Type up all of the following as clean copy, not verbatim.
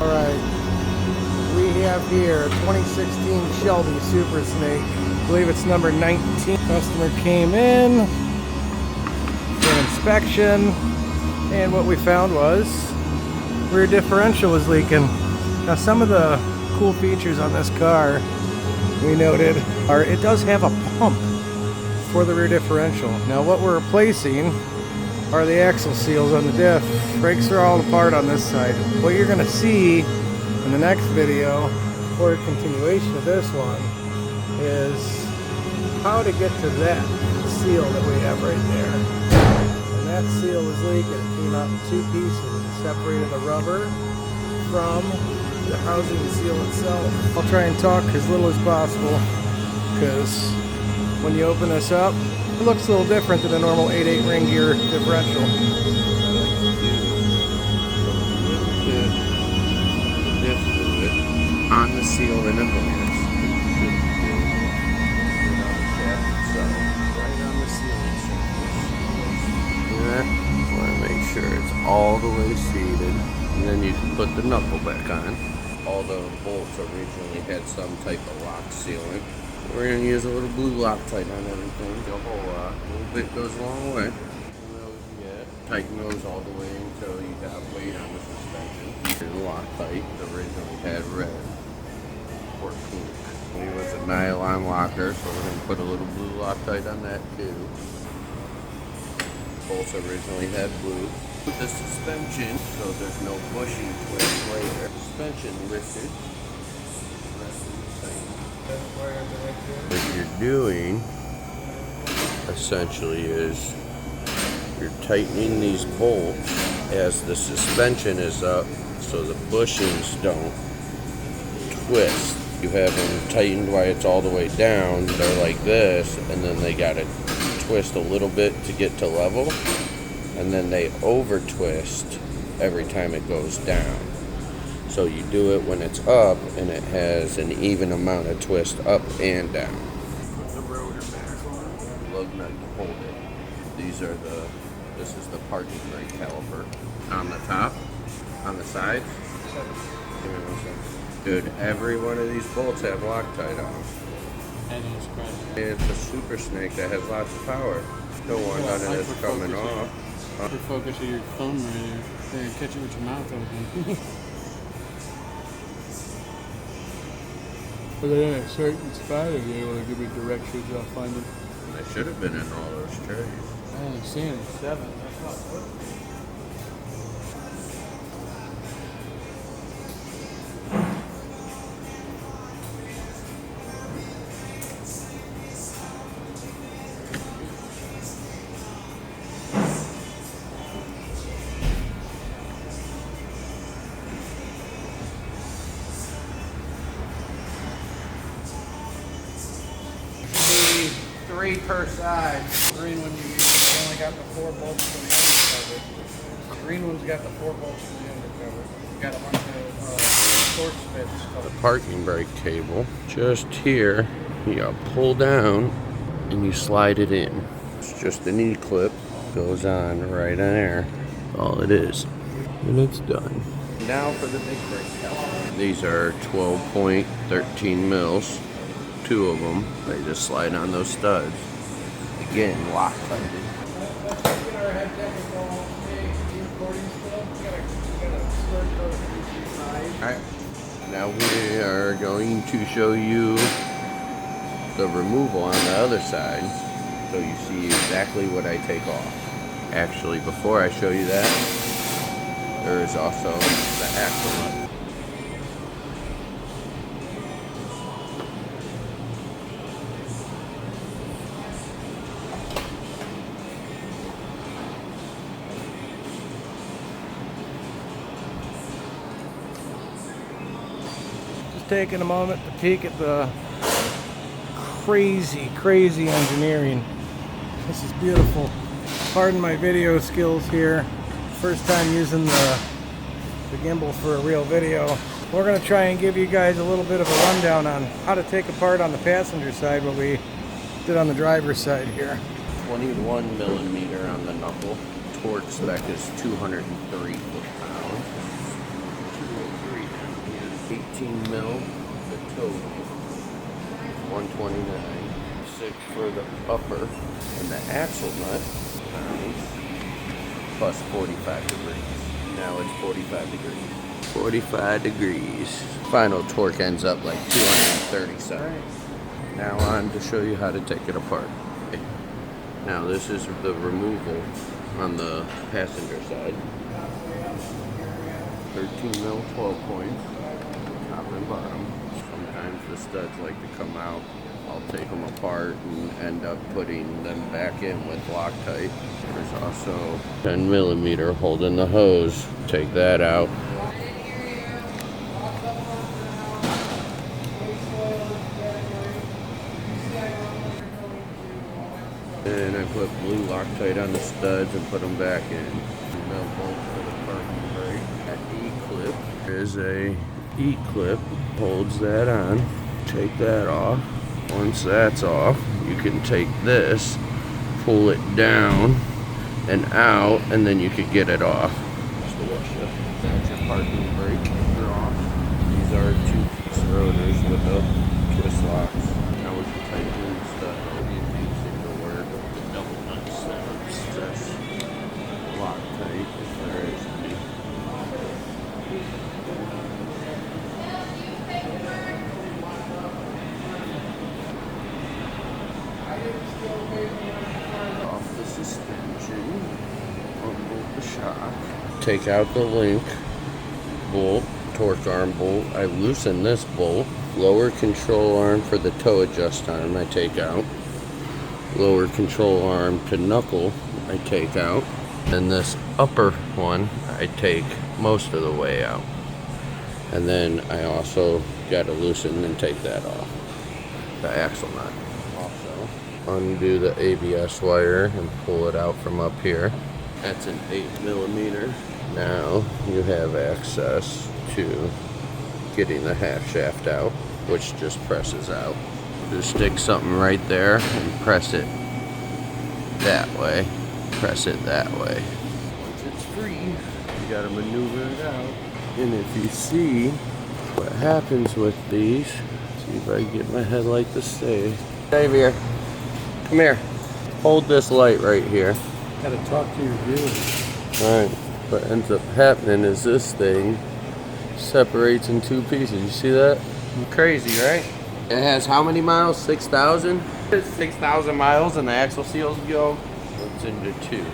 Alright, we have here 2016 Shelby Super Snake. I believe it's number 19. Customer came in for an inspection, and what we found was rear differential was leaking. Now some of the cool features on this car we noted are it does have a pump for the rear differential. Now what we're replacing are the axle seals on the diff. Brakes are all apart on this side. What you're gonna see in the next video, or a continuation of this one, is how to get to that seal that we have right there. And that seal was leaking. It came out in two pieces. It separated the rubber from the housing seal itself. I'll try and talk as little as possible, because when you open this up, it looks a little different than a normal 8/8 ring gear differential. On the seal in advance. Right on the sealing surface. Yeah, want to make sure it's all the way seated, and then you can put the knuckle back on. All the bolts originally had some type of lock sealing. We're going to use a little blue Loctite on everything. A whole lot. A little bit goes a long way. Tighten those all the way until you got weight on the suspension. The Loctite originally had red. 14. It was a nylon locker, so we're going to put a little blue Loctite on that too. Bolts originally had blue. With the suspension, so there's no bushing twist later. Suspension lifted. What you're doing essentially is you're tightening these bolts as the suspension is up so the bushings don't twist. You have them tightened while it's all the way down. They're like this, and then they gotta twist a little bit to get to level, and then they over twist every time it goes down. So you do it when it's up, and it has an even amount of twist up and down. Put the rotor back on. Lug nut to hold it. This is the parking brake caliper. On the top, on the sides. Dude, every one of these bolts have Loctite on them. It's a Super Snake that has lots of power. Don't want none of this coming off. The focus of your phone right there. Catch it with your mouth open. But they're in a certain spot, or you able to give me directions, I'll find it. They should have been in all those trays. I only seen it 7. Three per side. Green one you use, only got the 4 bolts from the undercover. The green one's got the 4 bolts from the undercover. You got a bunch of torch bits. The parking brake cable, just here, you gotta pull down and you slide it in. It's just an E-clip, goes on right on there. All it is. And it's done. Now for the big brake caliper. These are 12.13 mils. 2 of them. They just slide on those studs. Again, Loctite. Alright, now we are going to show you the removal on the other side so you see exactly what I take off. Actually, before I show you that, there is also the axle nut. Taking a moment to peek at the crazy engineering. This is beautiful. Pardon my video skills here. First time using the gimbal for a real video. We're going to try and give you guys a little bit of a rundown on how to take apart on the passenger side what we did on the driver's side here. 21 millimeter on the knuckle. Torque spec is 203 foot-pounds. 203. 18 mil the total, 129. 6 for the upper, and the axle nut plus 45 degrees. Now it's 45 degrees. 45 degrees. Final torque ends up like 230 something. Now on to show you how to take it apart. Now this is the removal on the passenger side. 13 mil 12 points, top and bottom. Sometimes the studs like to come out. I'll take them apart and end up putting them back in with Loctite. There's also 10 millimeter holding the hose. Take that out. And I put blue Loctite on the studs and put them back in. Belt bolt for the parking brake. That E-clip. There's a E-clip. Holds that on. Take that off. Once that's off, you can take this, pull it down and out, and then you could get it off. Just the washer. That's your parking brake. They're off. These are 2-piece rotors with the twist locks. Now we can tighten in the stud. It makes it to work. The double nut studs. That's Loctite as far as the off the suspension, unbolt the shock, take out the link bolt, torque arm bolt. I loosen this bolt, lower control arm for the toe adjust arm I take out, lower control arm to knuckle I take out, and this upper one I take most of the way out. And then I also got to loosen and take that off, the axle nut. Also undo the ABS wire and pull it out from up here. That's an 8 millimeter. Now you have access to getting the half shaft out, which just presses out. Just stick something right there and press it that way. Press it that way. Once it's free, you gotta maneuver it out. And if you see what happens with these, see if I can get my headlight to stay. Xavier, come here. Hold this light right here. Gotta talk to your viewers. Alright, what ends up happening is this thing separates in 2 pieces. You see that? Crazy, right? It has how many miles? 6,000? 6,000 miles, and the axle seals go. It's into 2.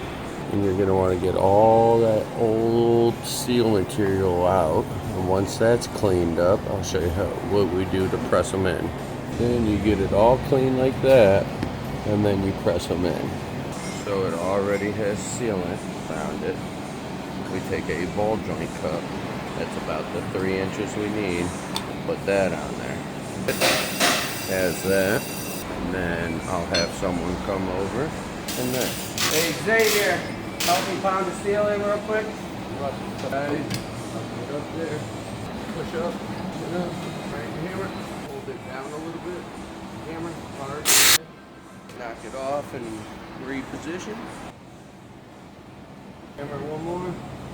And you're going to want to get all that old seal material out. And once that's cleaned up, I'll show you what we do to press them in. Then you get it all clean like that, and then you press them in. So it already has sealant around it. We take a ball joint cup. That's about the 3 inches we need. Put that on there. Has that. And then I'll have someone come over and this. Hey Xavier, help me pound the steel in real quick. Right up there. Push up. Right hammer. Hold it down a little bit. Hammer hard. Knock it off and reposition. Hammer one more.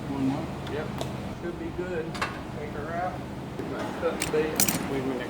One more. Yep. Should be good. Take her out. Get my cut bait. Wait a minute.